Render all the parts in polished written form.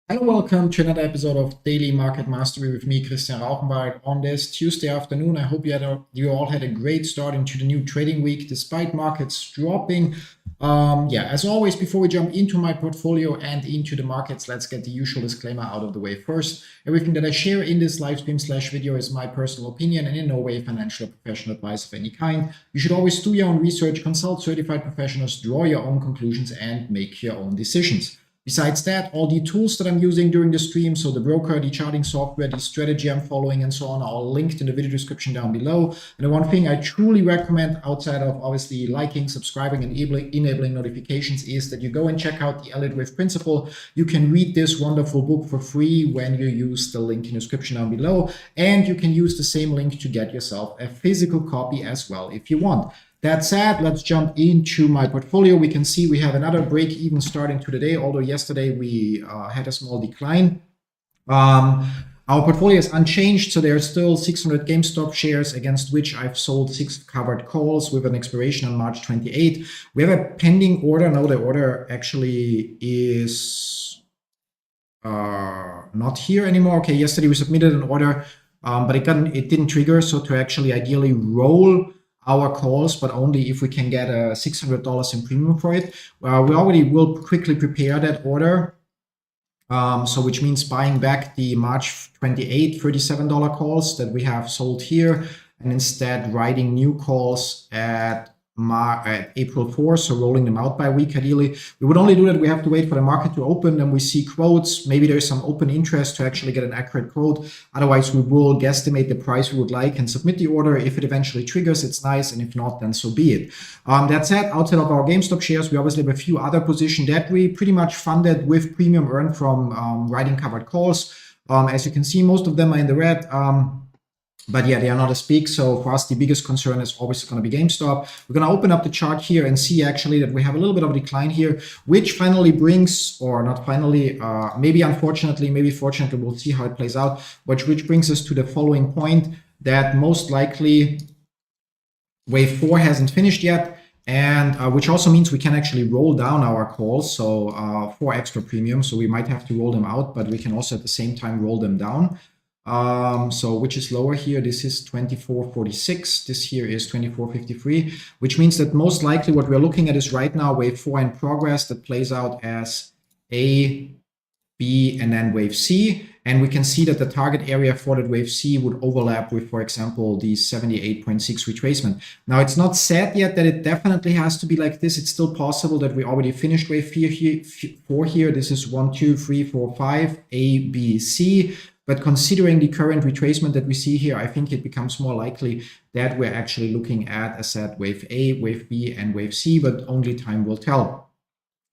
Hello, welcome to another episode of Daily Market Mastery with me, Christian Rauchenwald. On this Tuesday afternoon, I hope you all had a great start into the new trading week, despite markets dropping. As always, before we jump into my portfolio and into the markets, let's get the usual disclaimer out of the way first. Everything that I share in this live stream / video is my personal opinion and in no way financial or professional advice of any kind. You should always do your own research, consult certified professionals, draw your own conclusions, and make your own decisions. Besides that, all the tools that I'm using during the stream, so the broker, the charting software, the strategy I'm following, and so on, are all linked in the video description down below. And the one thing I truly recommend, outside of obviously liking, subscribing, and enabling notifications, is that you go and check out the Elliott Wave Principle. You can read this wonderful book for free when you use the link in the description down below. And you can use the same link to get yourself a physical copy as well if you want. That said, let's jump into my portfolio. We can see we have another break even starting to the day, although yesterday we had a small decline. Our portfolio is unchanged, so there are still 600 GameStop shares against which I've sold 6 covered calls with an expiration on March 28. We have a pending order. No, the order actually is not here anymore. Okay, yesterday we submitted an order, but it didn't trigger. So to actually ideally roll our calls, but only if we can get $600 in premium for it. We already will quickly prepare that order. So which means buying back the March 28 $37 calls that we have sold here, and instead writing new calls at April 4, so rolling them out by week ideally. We would only do that. We have to wait for the market to open, then we see quotes. Maybe there's some open interest to actually get an accurate quote. Otherwise, we will guesstimate the price we would like and submit the order. If it eventually triggers, it's nice, and if not, then so be it. That said, outside of our GameStop shares, we obviously have a few other positions that we pretty much funded with premium earned from writing covered calls. As you can see, most of them are in the red. But yeah, they are not as big. So for us, the biggest concern is always going to be GameStop. We're going to open up the chart here and see actually that we have a little bit of a decline here, which finally brings, or not finally, maybe unfortunately, maybe fortunately, we'll see how it plays out, which brings us to the following point, that most likely wave 4 hasn't finished yet. And which also means we can actually roll down our calls, so for extra premium. So we might have to roll them out, but we can also at the same time roll them down. So which is lower here? This is 24.46. This here is 24.53, which means that most likely what we're looking at is right now wave 4 in progress that plays out as A, B, and then wave C. And we can see that the target area for that wave C would overlap with, for example, the 78.6 retracement. Now, it's not said yet that it definitely has to be like this. It's still possible that we already finished wave 4 here. This is 1, 2, 3, 4, 5, A, B, C. But considering the current retracement that we see here, I think it becomes more likely that we're actually looking at, as said, wave A, wave B, and wave C, but only time will tell.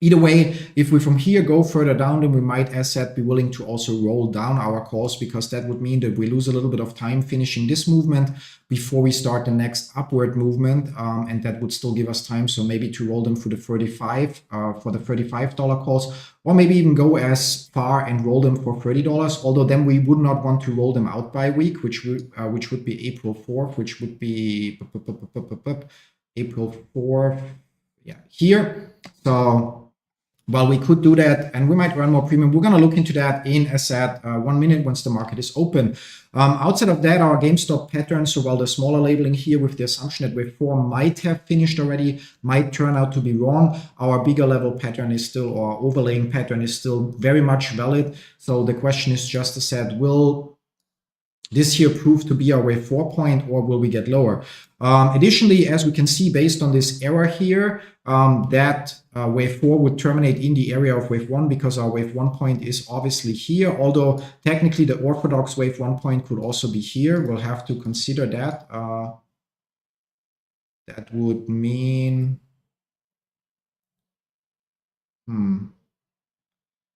Either way, if we from here go further down, then we might, as said, be willing to also roll down our calls, because that would mean that we lose a little bit of time finishing this movement before we start the next upward movement, and that would still give us time. So maybe to roll them for the $35 calls, or maybe even go as far and roll them for $30. Although then we would not want to roll them out by week, which would be April 4th, which would be April 4th, yeah, here. So well, we could do that, and we might run more premium. We're going to look into that in, as said, 1 minute once the market is open. Outside of that, our GameStop pattern, so while the smaller labeling here with the assumption that wave 4 might have finished already, might turn out to be wrong. Our bigger level pattern is still, or overlaying pattern is still very much valid. So the question is just, as said, will this here prove to be our wave 4 point, or will we get lower? Additionally, as we can see based on this error here, that wave 4 would terminate in the area of wave 1, because our wave 1 point is obviously here, although technically the orthodox wave 1 point could also be here. We'll have to consider that. That would mean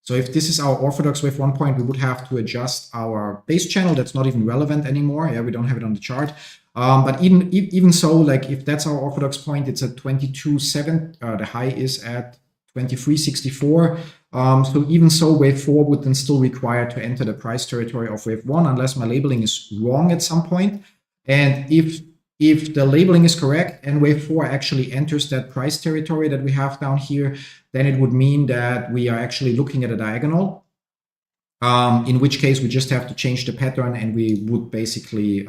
so if this is our orthodox wave 1 point, we would have to adjust our base channel. That's not even relevant anymore. Yeah, we don't have it on the chart. But even so, like if that's our orthodox point, it's at 22.7. The high is at 23.64. So even so, wave 4 would then still require to enter the price territory of wave 1, unless my labeling is wrong at some point. And if the labeling is correct and wave 4 actually enters that price territory that we have down here, then it would mean that we are actually looking at a diagonal. in which case we just have to change the pattern and we would basically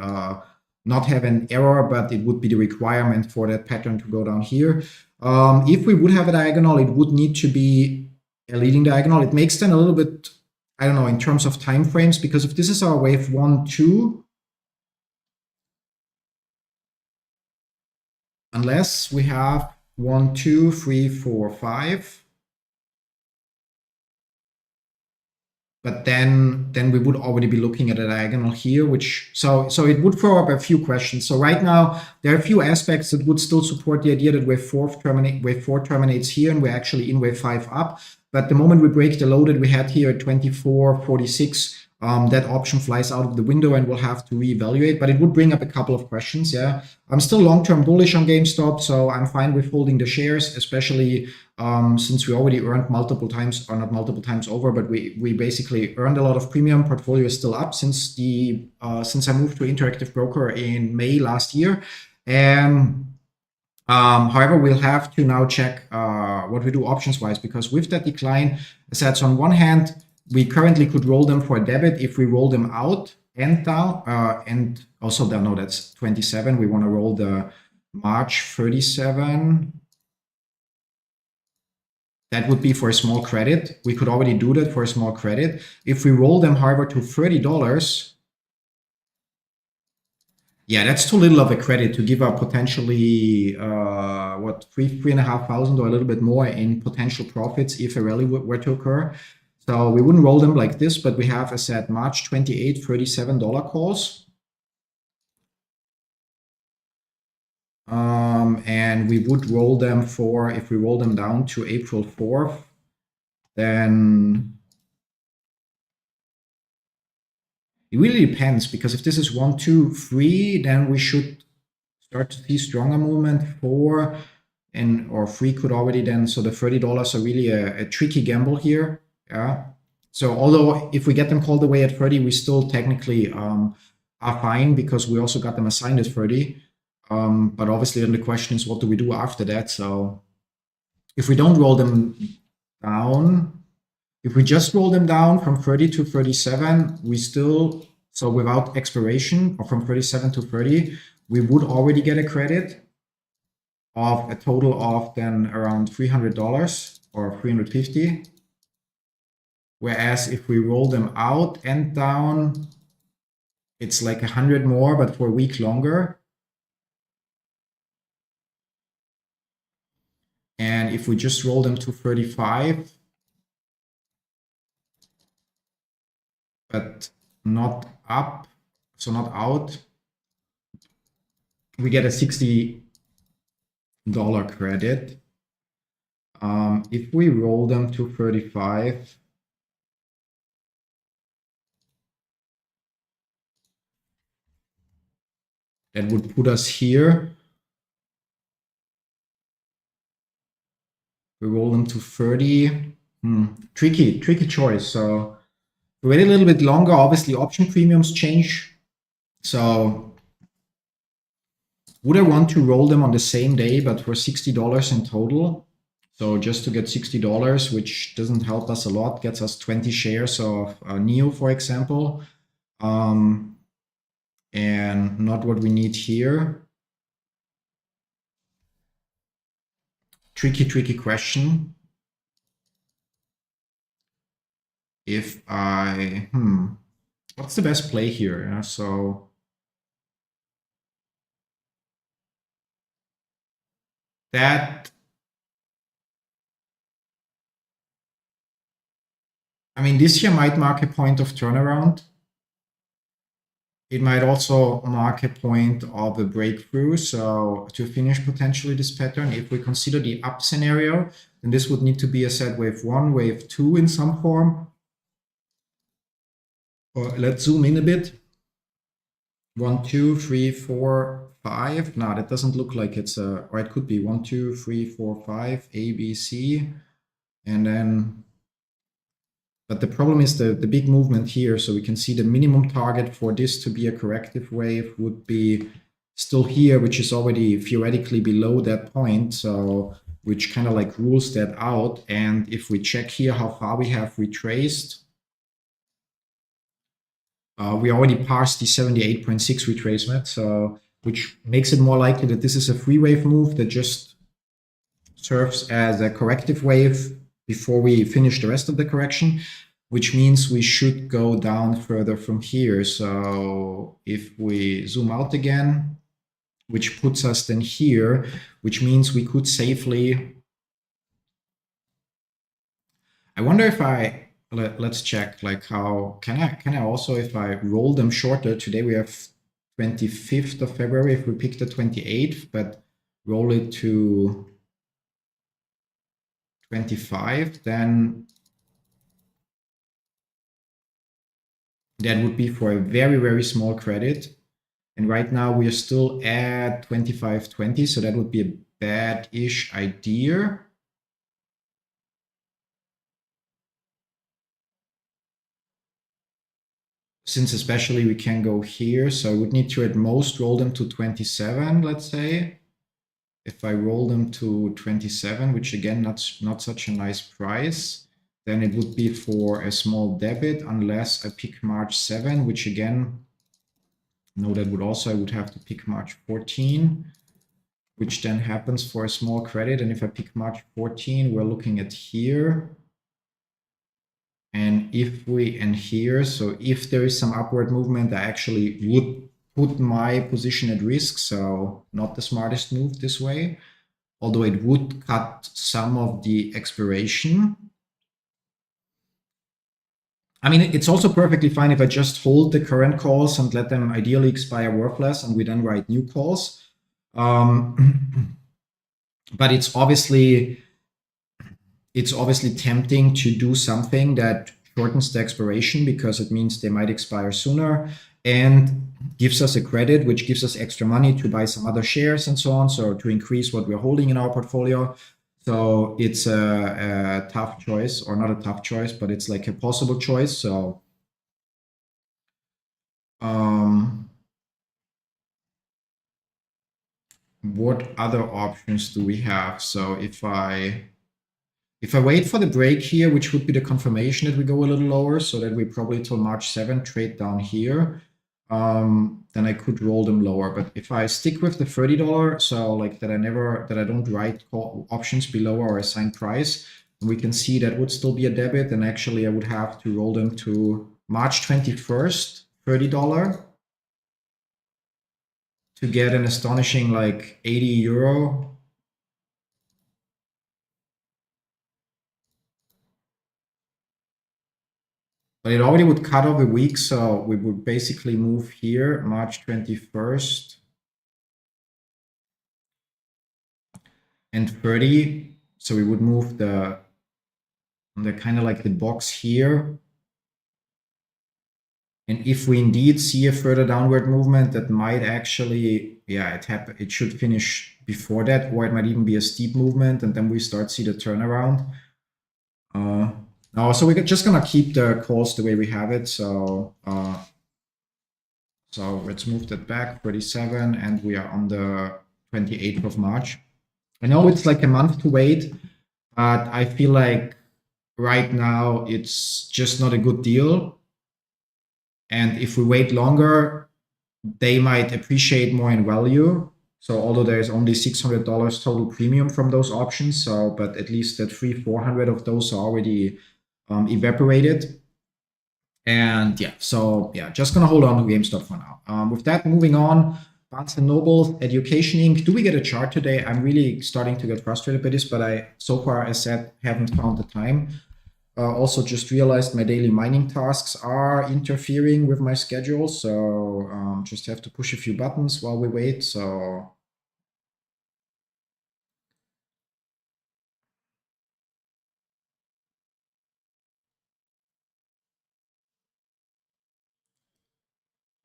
not have an error, but it would be the requirement for that pattern to go down here. If we would have a diagonal, it would need to be a leading diagonal. It makes then a little bit, I don't know, in terms of time frames, because if this is our wave 1, 2, unless we have 1, 2, 3, 4, 5, but then we would already be looking at a diagonal here, which so it would throw up a few questions. So right now there are a few aspects that would still support the idea that wave 4 terminates here and we're actually in wave 5 up. But the moment we break the low that we had here at 24.46, that option flies out of the window and we'll have to reevaluate. But it would bring up a couple of questions. Yeah, I'm still long-term bullish on GameStop, so I'm fine with holding the shares, especially since we already earned multiple times, or not multiple times over, but we basically earned a lot of premium. Portfolio is still up since I moved to Interactive Broker in May last year. And however, we'll have to now check what we do options-wise, because with that decline, assets on one hand, we currently could roll them for a debit if we roll them out and down, and also down. No, that's 27. We want to roll the March 37. That would be for a small credit. We could already do that for a small credit. If we roll them, however, to $30, yeah, that's too little of a credit to give up potentially what, $3,500 or a little bit more in potential profits if a rally were to occur. So we wouldn't roll them like this, but we have, as said, March 28, $37 calls. And we would roll them for, if we roll them down to April 4th, then it really depends, because if this is 1, 2, 3, then we should start to see stronger movement. 4 and or 3 could already then, so the $30 are really a tricky gamble here. Yeah. So although if we get them called away at 30, we still technically are fine, because we also got them assigned at 30. But obviously then the question is, what do we do after that? So if we don't roll them down, if we just roll them down from 30 to 37, we still, so without expiration, or from 37 to 30, we would already get a credit of a total of then around $300 or $350. Whereas if we roll them out and down, it's like 100 more, but for a week longer. And if we just roll them to 35, but not up, so not out, we get a $60 credit. If we roll them to 35, that would put us here. We roll them to 30. Tricky choice. So we wait a little bit longer. Obviously, option premiums change. So would I want to roll them on the same day, but for $60 in total? So just to get $60, which doesn't help us a lot, gets us 20 shares of NEO, for example. And not what we need here. Tricky question. If I, what's the best play here? Yeah, so that, I mean, this here might mark a point of turnaround. It might also mark a point of a breakthrough. So to finish potentially this pattern, if we consider the up scenario, then this would need to be a set wave 1, wave 2 in some form. Or let's zoom in a bit. 1, 2, 3, 4, 5. No, that doesn't look like it's a, or it could be 1, 2, 3, 4, 5, A, B, C. And then, but the problem is the big movement here. So we can see the minimum target for this to be a corrective wave would be still here, which is already theoretically below that point. So which kind of like rules that out. And if we check here how far we have retraced, we already passed the 78.6 retracement, so which makes it more likely that this is a free wave move that just serves as a corrective wave before we finish the rest of the correction, which means we should go down further from here. So if we zoom out again, which puts us then here, which means we could safely. I wonder if let's check like how can I also, if I roll them shorter, today we have 25th of February, if we pick the 28th, but roll it to 25, then that would be for a very, very small credit. And right now we are still at 25.20, so that would be a bad-ish idea. Since especially we can go here, so I would need to at most roll them to 27, let's say. If I roll them to 27, which again, not such a nice price, then it would be for a small debit, unless I pick March 7, which again, no, that would also, I would have to pick March 14, which then happens for a small credit. And if I pick March 14, we're looking at here. And if we, and here, so if there is some upward movement, I actually would put my position at risk. So not the smartest move this way, although it would cut some of the expiration. I mean, it's also perfectly fine if I just hold the current calls and let them ideally expire worthless, and we then write new calls. But it's obviously tempting to do something that shortens the expiration, because it means they might expire sooner and gives us a credit, which gives us extra money to buy some other shares and so on, so to increase what we're holding in our portfolio. So it's a tough choice, or not a tough choice, but it's like a possible choice. So what other options do we have? So if I wait for the break here, which would be the confirmation that we go a little lower, so that we probably till March 7 trade down here, then I could roll them lower. But if I stick with the $30, so like that I don't write options below our assigned price, we can see that would still be a debit, and actually I would have to roll them to March 21st, $30, to get an astonishing like 80 euro. But it already would cut off a week, so we would basically move here, March 21st and 30. So we would move the kind of like the box here. And if we indeed see a further downward movement, that might actually, yeah, it should finish before that, or it might even be a steep movement, and then we see the turnaround. No, so we're just gonna keep the calls the way we have it. So so let's move that back, 37, and we are on the 28th of March. I know it's like a month to wait, but I feel like right now it's just not a good deal. And if we wait longer, they might appreciate more in value. So although there's only $600 total premium from those options, so but at least that 300-400 of those are already evaporated. And yeah, so yeah, just gonna hold on to GameStop for now. With that, moving on, Barnes & Noble, Education Inc. Do we get a chart today? I'm really starting to get frustrated by this, but I, so far, as said, haven't found the time. Also just realized my daily mining tasks are interfering with my schedule, so just have to push a few buttons while we wait. So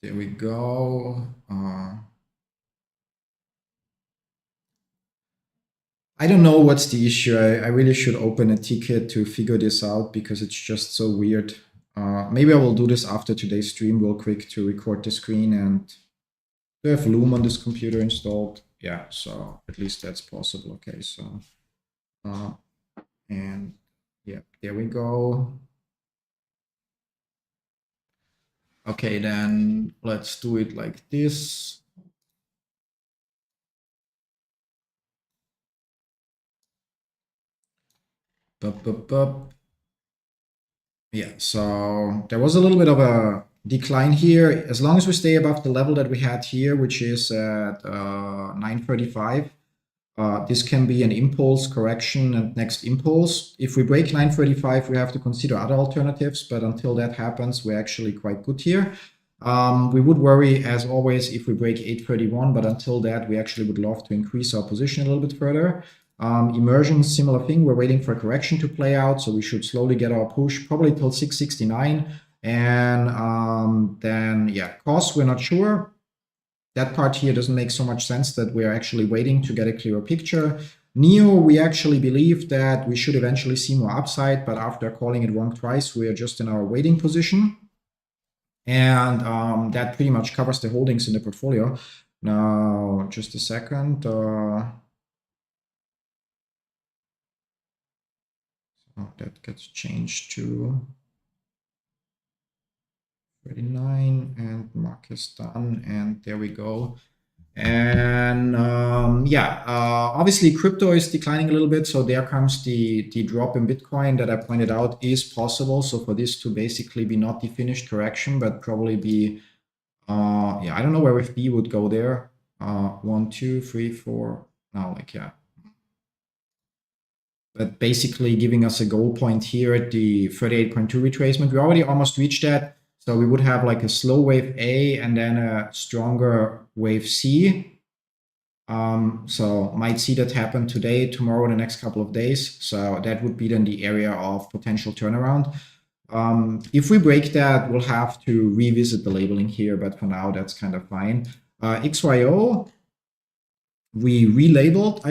there we go. I don't know what's the issue. I really should open a ticket to figure this out, because it's just so weird. Maybe I will do this after today's stream real quick to record the screen, and do I have Loom on this computer installed? Yeah, so at least that's possible. Okay, so and yeah, there we go. Okay, then let's do it like this. Yeah, so there was a little bit of a decline here. As long as we stay above the level that we had here, which is at 935, this can be an impulse correction and next impulse. If we break 935, we have to consider other alternatives, but until that happens, we're actually quite good here. We would worry, as always, if we break 831, but until that, we actually would love to increase our position a little bit further. Immersion, similar thing. We're waiting for a correction to play out, so we should slowly get our push, probably till 669. And then, yeah, cost, we're not sure. That part here doesn't make so much sense that we're actually waiting to get a clearer picture. NEO, we actually believe that we should eventually see more upside, but after calling it wrong twice, we are just in our waiting position. And that pretty much covers the holdings in the portfolio. Now, just a second. That gets changed to 39 and mark is done, and there we go. And yeah, obviously crypto is declining a little bit, so there comes the drop in Bitcoin that I pointed out is possible. So for this to basically be not the finished correction, but probably be yeah, I don't know where if B would go there. 1, 2, 3, 4. No, like yeah. But basically giving us a goal point here at the 38.2 retracement. We already almost reached that. So we would have like a slow wave A and then a stronger wave C. So might see that happen today, tomorrow, the next couple of days. So that would be then the area of potential turnaround. If we break that, we'll have to revisit the labeling here, but for now, that's kind of fine. XYO, we relabeled.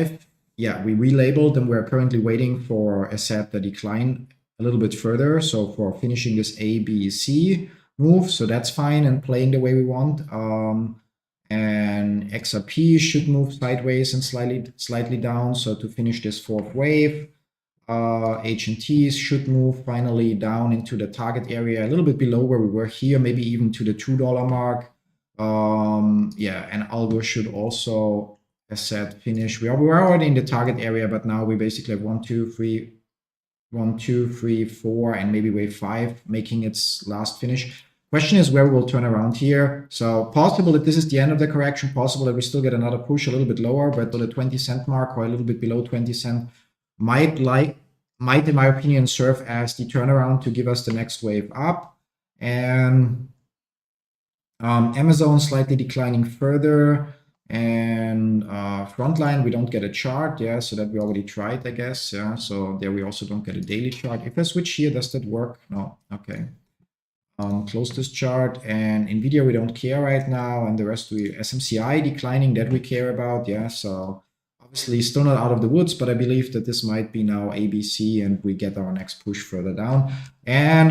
We relabeled, and we're currently waiting for a set the decline a little bit further. So for finishing this A, B, C move, so that's fine and playing the way we want. And XRP should move sideways and slightly down. So to finish this fourth wave, HNTs should move finally down into the target area, a little bit below where we were here, maybe even to the $2 mark. Yeah, and Algo should also, as said, finish. We're already in the target area, but now we basically have 1, 2, 3, 1, 2, 3, 4, and maybe wave 5 making its last finish. Question is where we'll turn around here. So possible that this is the end of the correction, possible that we still get another push a little bit lower, but to the 20-cent mark or a little bit below 20 cent might, in my opinion, serve as the turnaround to give us the next wave up. And Amazon slightly declining further. And Frontline, we don't get a chart, yeah, so that we already tried, I guess, yeah. So there we also don't get a daily chart. If I switch here, does that work? No, okay. Close this chart, and NVIDIA we don't care right now, and the rest we SMCI declining, that we care about, yeah. So obviously still not out of the woods, but I believe that this might be now ABC and we get our next push further down. And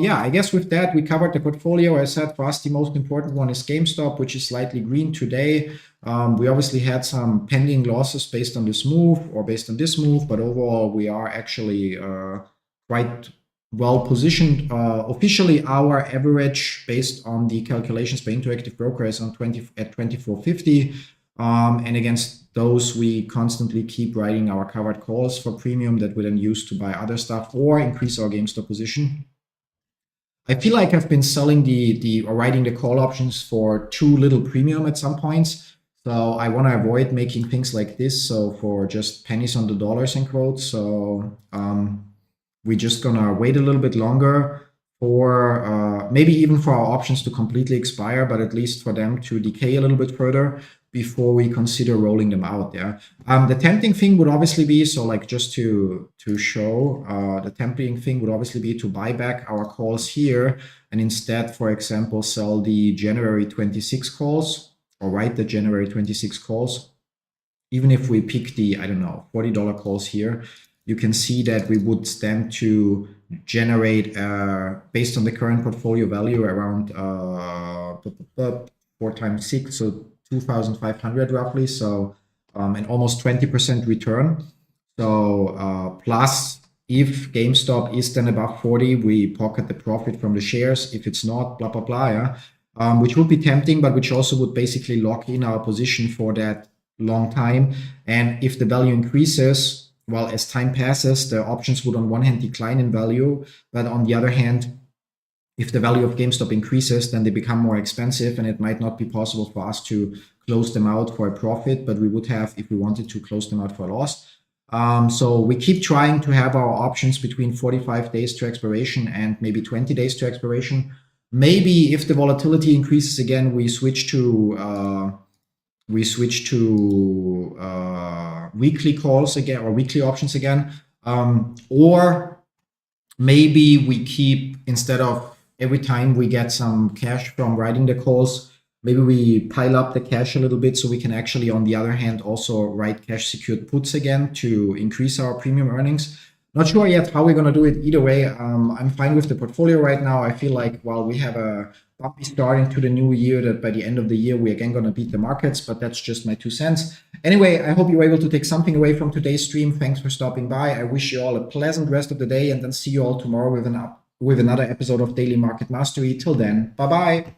yeah, I guess with that we covered the portfolio. As I said, for us the most important one is GameStop, which is slightly green today. We obviously had some pending losses based on this move or based on this move, but overall we are actually quite well positioned. Officially, our average based on the calculations by Interactive Broker is on 2450. And against those, we constantly keep writing our covered calls for premium that we then use to buy other stuff or increase our GameStop position. I feel like I've been selling or writing the call options for too little premium at some points. So I want to avoid making things like this. So for just pennies on the dollars in quotes. So we're just gonna wait a little bit longer for maybe even for our options to completely expire, but at least for them to decay a little bit further before we consider rolling them out. Yeah. The tempting thing would obviously be, so like just to show, the tempting thing would obviously be to buy back our calls here and instead, for example, sell the January 26 calls or write the January 26 calls. Even if we pick the, I don't know, $40 calls here, you can see that we would stand to generate, based on the current portfolio value, around 4 times 6, so 2,500 roughly. So an almost 20% return. So plus If GameStop is then above 40, we pocket the profit from the shares. If it's not, blah, blah, blah, yeah. Which would be tempting, but which also would basically lock in our position for that long time. And if the value increases, well, as time passes, the options would on one hand decline in value, but on the other hand, if the value of GameStop increases, then they become more expensive and it might not be possible for us to close them out for a profit, but we would have if we wanted to close them out for a loss. So we keep trying to have our options between 45 days to expiration and maybe 20 days to expiration. Maybe if the volatility increases again, we switch to weekly calls again or weekly options again. Or maybe we keep, instead of every time we get some cash from writing the calls, maybe we pile up the cash a little bit so we can actually, on the other hand, also write cash secured puts again to increase our premium earnings. Not sure yet how we're going to do it. Either way, I'm fine with the portfolio right now. I feel like while we have a bumpy start into the new year, that by the end of the year, we're again going to beat the markets, but that's just my 2 cents. Anyway, I hope you were able to take something away from today's stream. Thanks for stopping by. I wish you all a pleasant rest of the day and then see you all tomorrow with another episode of Daily Market Mastery. Till then, bye-bye.